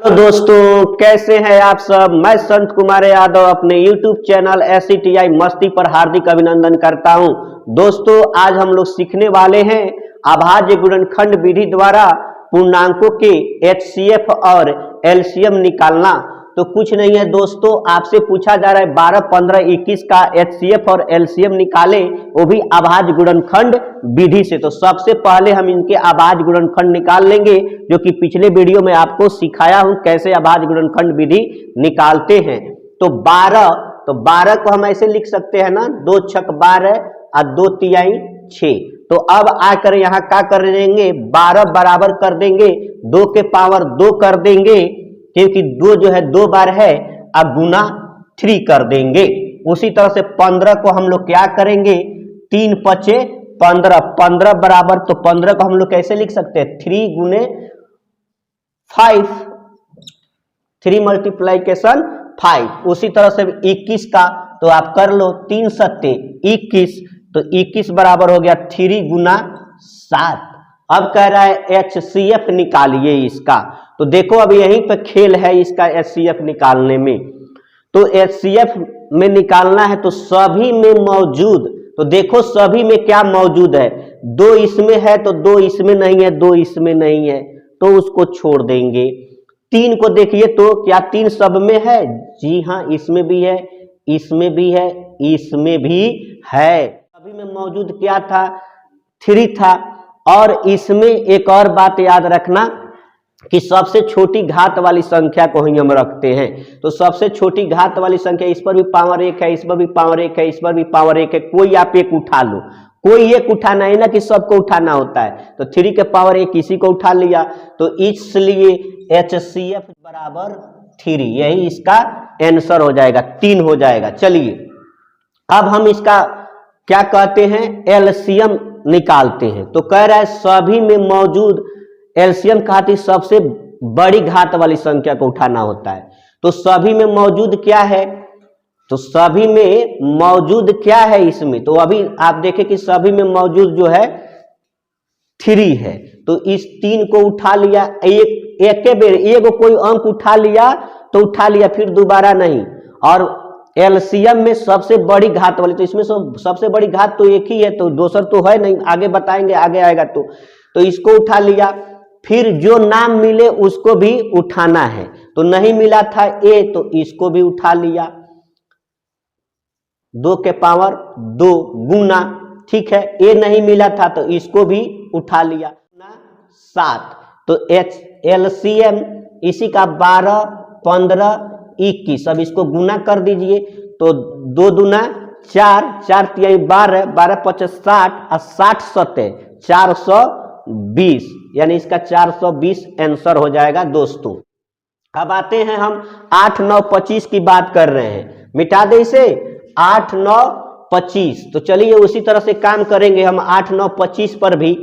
Hello दोस्तों, कैसे हैं आप सब। मैं संत कुमार यादव अपने YouTube चैनल SCTI मस्ती पर हार्दिक अभिनंदन करता हूं। दोस्तों, आज हम लोग सीखने वाले हैं अभाज्य गुणनखंड विधि द्वारा पूर्णांकों के HCF और LCM निकालना। तो कुछ नहीं है दोस्तों, आपसे पूछा जा रहा है 12, 15, 21 का HCF और LCM निकाले, वो भी अभाज्य गुणनखंड विधि से। तो सबसे पहले हम इनके अभाज्य गुणनखंड निकाल लेंगे, जो कि पिछले वीडियो में आपको सिखाया हूं कैसे अभाज्य गुणनखंड विधि निकालते हैं। तो 12 को हम ऐसे लिख सकते हैं ना, 2 छक 12 और 2 तिहाई 6। तो अब आकर यहाँ क्या कर देंगे, 12 बराबर कर देंगे 2 के पावर 2 कर देंगे, क्योंकि 2 जो है 2 बार है, अब गुना 3 कर देंगे। उसी तरह से 15 को हम लोग क्या करेंगे, 3 पचे 15, 15 बराबर, तो 15 को हम लोग कैसे लिख सकते हैं, 3 गुने 5, 3 मल्टीप्लाइकेशन 5। उसी तरह से 21 का तो आप कर लो, 3 सत्ते 21, तो 21 बराबर हो गया 3 गुना 7। अब कह रहा है HCF निकालिए इसका। तो देखो अब यहीं पे खेल है इसका HCF निकालने में। तो HCF में निकालना है तो सभी में मौजूद, तो देखो सभी में क्या मौजूद है, 2 इसमें है तो 2 इसमें नहीं है, 2 इसमें नहीं है तो उसको छोड़ देंगे। 3 को देखिए तो क्या 3 सब में है, जी हाँ इसमें भी है, इसमें भी है, इसमें भी है। सभी में मौजूद क्या था, 3 था। और इसमें एक और बात याद रखना कि सबसे छोटी घात वाली संख्या को ही हम रखते हैं। तो सबसे छोटी घात वाली संख्या, इस पर भी पावर 1 है, इस पर भी पावर 1 है, इस पर भी पावर 1 है, कोई आप एक उठा लो, कोई एक उठाना है ना कि सबको उठाना होता है। तो 3 के पावर 1 इसी को उठा लिया, तो इसलिए HCF बराबर 3, यही इसका आंसर हो जाएगा, 3 हो जाएगा। चलिए अब हम इसका क्या कहते हैं, LCM निकालते हैं। तो कह रहा है सभी में मौजूद, LCM कहती सबसे बड़ी घात वाली संख्या को उठाना होता है। तो सभी में मौजूद क्या है, तो सभी में मौजूद क्या है इसमें, तो अभी आप देखें कि सभी में मौजूद जो है 3 है। तो इस 3 को उठा लिया, एक बेर एक कोई अंक उठा लिया तो उठा लिया, फिर दोबारा नहीं। और LCM में सबसे बड़ी घात वाली, तो इसमें सबसे बड़ी घात तो एक ही है, तो दूसर तो है नहीं, आगे बताएंगे आगे आएगा। तो इसको उठा लिया, फिर जो नाम मिले उसको भी उठाना है। तो नहीं मिला था A, तो इसको भी उठा लिया, 2 के पावर 2 गुना, ठीक है। A नहीं मिला था तो इसको भी उठा लिया, 7। तो LCM इसी का 12, 15, 21, अब इसको गुना कर दीजिए, तो 2 दूना 4, 4 तिहाई 12, 12 पचे 60 और 60 सत्ते 420, यानी इसका 420 आंसर हो जाएगा दोस्तों। अब आते हैं हम 8, 9, 25 की बात कर रहे हैं, मिटा दे इसे, 8, 9, 25। तो चलिए उसी तरह से काम करेंगे हम 8, 9, 25 पर भी।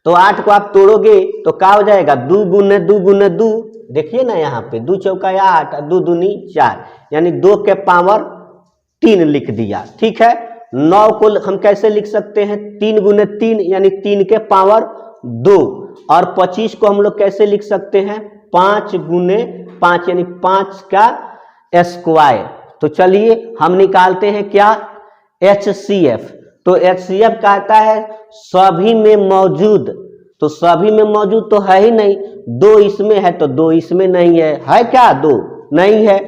तो 8 को आप तोड़ोगे तो क्या हो जाएगा, 2 गुने 2 गुने 2, देखिए ना यहाँ पे 2 चौका 8, 2 दूनी 4, यानी 2 के पावर 3 लिख दिया, ठीक है। 9 को हम कैसे लिख सकते हैं, 3 गुने 3 यानी 3 के पावर 2। और 25 को हम लोग कैसे लिख सकते हैं, 5 गुने 5 यानी 5 का स्क्वायर। तो चलिए हम निकालते हैं क्या, HCF। तो HCF कहता है सभी में मौजूद, तो सभी में मौजूद तो है ही नहीं, 2 इसमें है तो 2 इसमें नहीं है क्या, 2 नहीं है।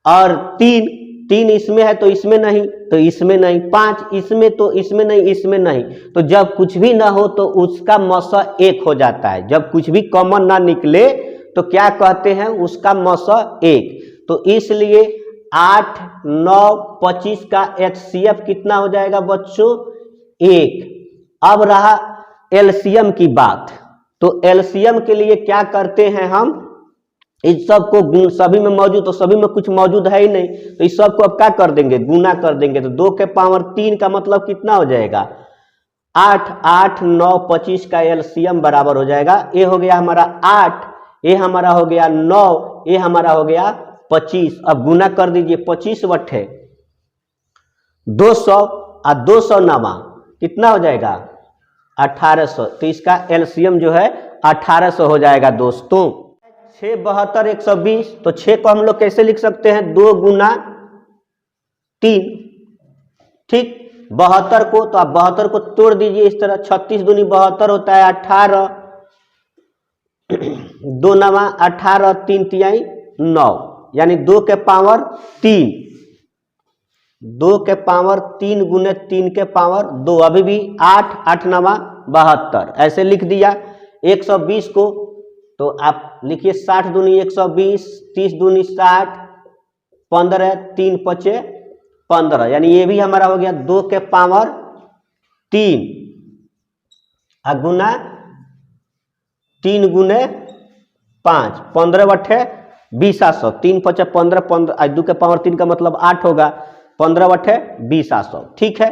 और 3 इसमें है तो इसमें नहीं, तो इसमें नहीं। 5 इसमें तो इसमें नहीं, इसमें नहीं। तो जब कुछ भी ना हो तो उसका मौसा 1 हो जाता है, जब कुछ भी कॉमन ना निकले तो क्या कहते हैं, उसका मौसा 1। तो इसलिए 8, 9, 25 का HCF कितना हो जाएगा बच्चों, 1। अब रहा LCM की बात। तो LCM के लिए क्या करते हैं हम, इस सब को सभी में मौजूद, तो सभी में कुछ मौजूद है ही नहीं, तो इस सब को अब क्या कर देंगे, गुना कर देंगे। तो 2 के पावर 3 का मतलब कितना हो जाएगा, 8, 8, 9, 25 का LCM बराबर हो जाएगा, ये हो गया हमारा 8, ये हमारा हो गया 9, ये हमारा हो गया 25। अब गुना कर दीजिए, 25 बटे 200 और 209 कितना हो जाएगा, 1800। तो इसका LCM जो है 1800 हो जाएगा दोस्तों। 6 72 120, तो 6 को हम लोग कैसे लिख सकते हैं, 2 गुना 3। ठीक, 72 को, तो आप 72 को तोड़ दीजिए इस तरह, 36 दूनी 72 होता है 18, 2 नवा 18, 3 तिहाई 9, यानी 2 के पावर 3, 2 के पावर 3 गुने 3 के पावर 2, अभी भी 8, 8 नवा 72, ऐसे लिख दिया। 120 को तो आप लिखिए 60 दूनी 120, 30 दूनी 60, 15, 3 पचे 15, यानी ये भी हमारा हो गया 2 के पावर 3 गुना 3 गुने 5, 15 बट्ठे 20 800, 3 पचे 15, 15 2 के पावर 3 का मतलब 8 होगा, 15 बट्ठे 20 800। ठीक है,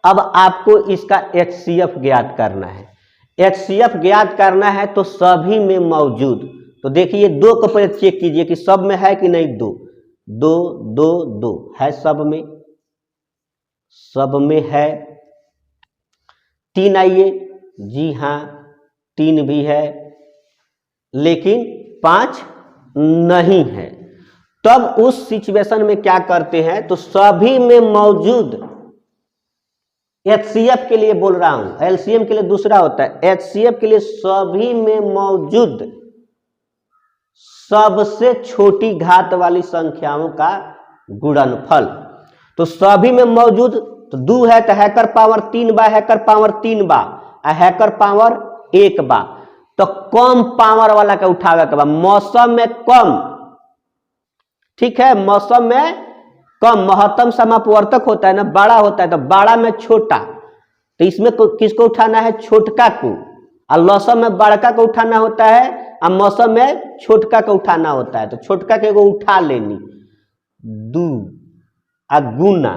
अब आपको इसका HCF ज्ञात करना है। HCF ज्ञात करना है तो सभी में मौजूद, तो देखिए 2 को पहले चेक कीजिए कि सब में है कि नहीं, 2 2 2 2 है, सब में है। 3 आइए, जी हाँ 3 भी है, लेकिन 5 नहीं है। तब उस सिचुएशन में क्या करते हैं, तो सभी में मौजूद, HCF के लिए बोल रहा हूं, LCM के लिए दूसरा होता है, HCF के लिए सभी में मौजूद सबसे छोटी घात वाली संख्याओं का गुणनफल। तो सभी में मौजूद, तो 2 है तो हैकर पावर 3 बा, हैकर पावर 3 बा, हैकर पावर 1 बा, तो कम पावर वाला का उठावे के बा, मौसम में कम। ठीक है, मौसम में कम, महत्तम समापवर्तक होता है ना, बड़ा होता है, तो बड़ा में छोटा, तो इसमें किसको उठाना है, छोटका को, और लौसम में बड़का को उठाना होता है, और मौसम में छोटका को उठाना होता है, तो छोटका के को उठा लेनी, 2 गुना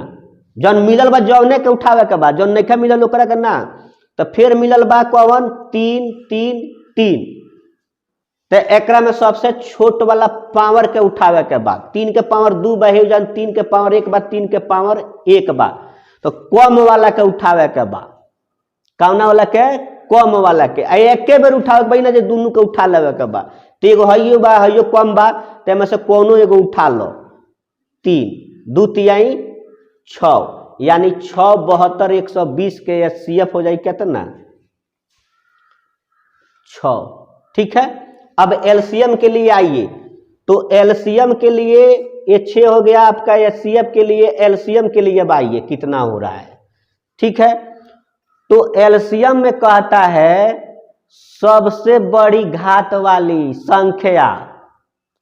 जौन मिलल बा जौने के उठावे के बाद, जौन नहीं मिलल ओकरा के ना, तो फिर मिलल बा कौन, 3 3 3, तो एकरा में सबसे छोट वाला पावर के उठावे के बाद, 3 के पावर 2 बा, 3 के पावर 1 बा, 3 के पावर 1 बा, तो कम वाला के उठावे के बा, कौना वाला के, कम वाला के, एके बेर उठावे के ना, जे दोनों के उठा लेवे के बा, तो एगो हइयो बा, हइयो कम बा, तो एमे से कोनो एगो उठा लो, 3 2 तिहाई 6, यानी 6 72 120 के HCF हो जाए कितना, 6। ठीक है, अब LCM के लिए आइए, तो LCM के लिए ये 6 हो गया आपका, HCF के लिए, LCM के लिए अब आइए कितना हो रहा है। ठीक है, तो LCM में कहता है सबसे बड़ी घात वाली संख्या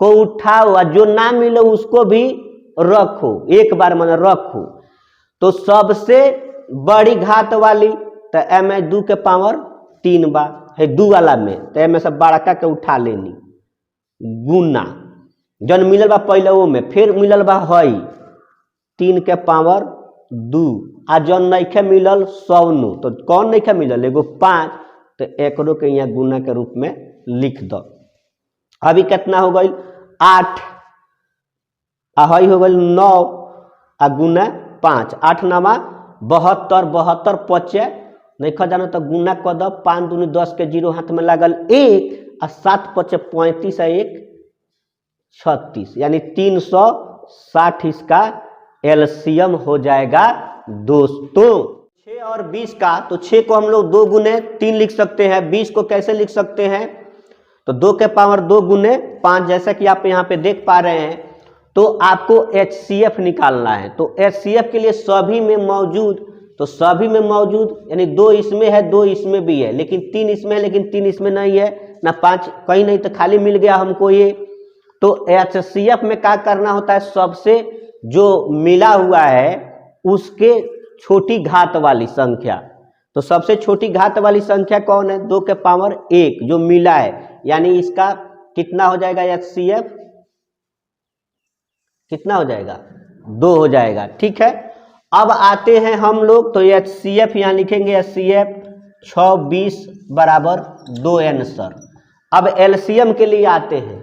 को उठाओ, और जो ना मिले उसको भी रखो, एक बार मन रखो, तो सबसे बड़ी घात वाली, तो एम 2 के पावर 3 बा है 2 वाला में, तो एम से बड़का के उठा लेनी, गुना जन मिलल बा पहले वो में, फिर मिलल बा हई 3 के पावर 2, आ जन नइखे मिलल 100, तो कौन नइखे मिलल, एगो 5, तो एकरो के यहाँ गुना के रूप में लिख दो। अभी कितना हो गई, 8, हई हो गई 9, आ गुना 5, 8 9 72, 72 पचे नहीं खा जाना, तो गुना कर दो, 5 दूनी 10 के 0 हाथ में लागल 1, आ 7 पचे 35, 1 36, यानी 360 इसका LCM हो जाएगा दोस्तों। 6 और 20 का, तो 6 को हम लोग 2 गुने 3 लिख सकते हैं, 20 को कैसे लिख सकते हैं, तो 2 के पावर 2 गुने 5, जैसा कि आप यहाँ पे देख पा रहे हैं। तो आपको HCF निकालना है, तो HCF के लिए सभी में मौजूद, तो सभी में मौजूद यानी 2 इसमें है, 2 इसमें भी है, लेकिन 3 इसमें है, लेकिन 3 इसमें नहीं है ना, 5 कहीं नहीं, तो खाली मिल गया हमको ये। तो HCF में क्या करना होता है, सबसे जो मिला हुआ है उसके छोटी घात वाली संख्या, तो सबसे छोटी घात वाली संख्या कौन है, 2 के पावर 1 जो मिला है, यानी इसका कितना हो जाएगा, HCF कितना हो जाएगा, 2 हो जाएगा। ठीक है, अब आते हैं हम लोग, तो HCF यहाँ लिखेंगे, HCF 6 20 बराबर 2 आंसर। अब LCM के लिए आते हैं,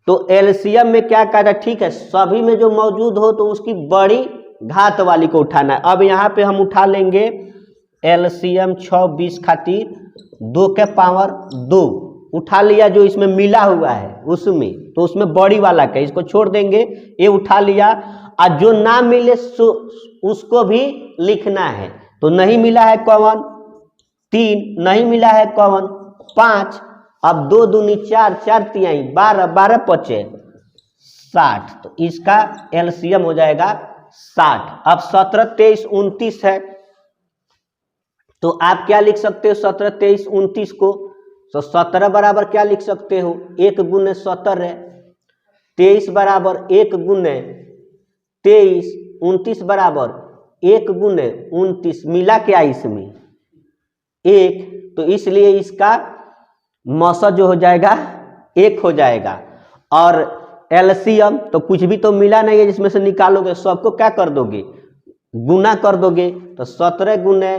तो LCM में क्या कहता है, ठीक है सभी में जो मौजूद हो तो उसकी बड़ी घात वाली को उठाना है। अब यहाँ पे हम उठा लेंगे LCM 6 20 खातिर 2 के पावर 2, उठा लिया जो इसमें मिला हुआ है उसमें, तो उसमें बड़ी वाला का इसको छोड़ देंगे, ये उठा लिया। और जो ना मिले उसको भी लिखना है। तो नहीं मिला है कौन? 3, नहीं मिला है कौन? 5। अब 2 दूनी 4, 4 तिहाई 12, 12 पचे 60। तो इसका एलसीएम हो जाएगा 60। अब 17, 23, 29 है, तो आप क्या लिख सकते हो 17, 23, 29 को? तो 17 बराबर क्या लिख सकते हो? 1 गुने 17 है। 23 बराबर 1 गुने 23, 29 बराबर 1 गुने 29। मिला क्या इसमें? 1। तो इसलिए इसका मौसा जो हो जाएगा 1 हो जाएगा। और एलसीएम तो कुछ भी तो मिला नहीं है जिसमें से निकालोगे, सबको क्या कर दोगे? गुना कर दोगे। तो 17 गुने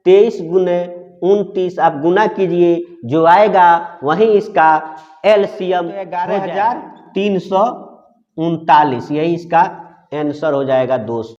23 गुने 29 आप गुना कीजिए, जो आएगा वही इसका एलसीएम 11,339। यही इसका आंसर हो जाएगा दोस्त।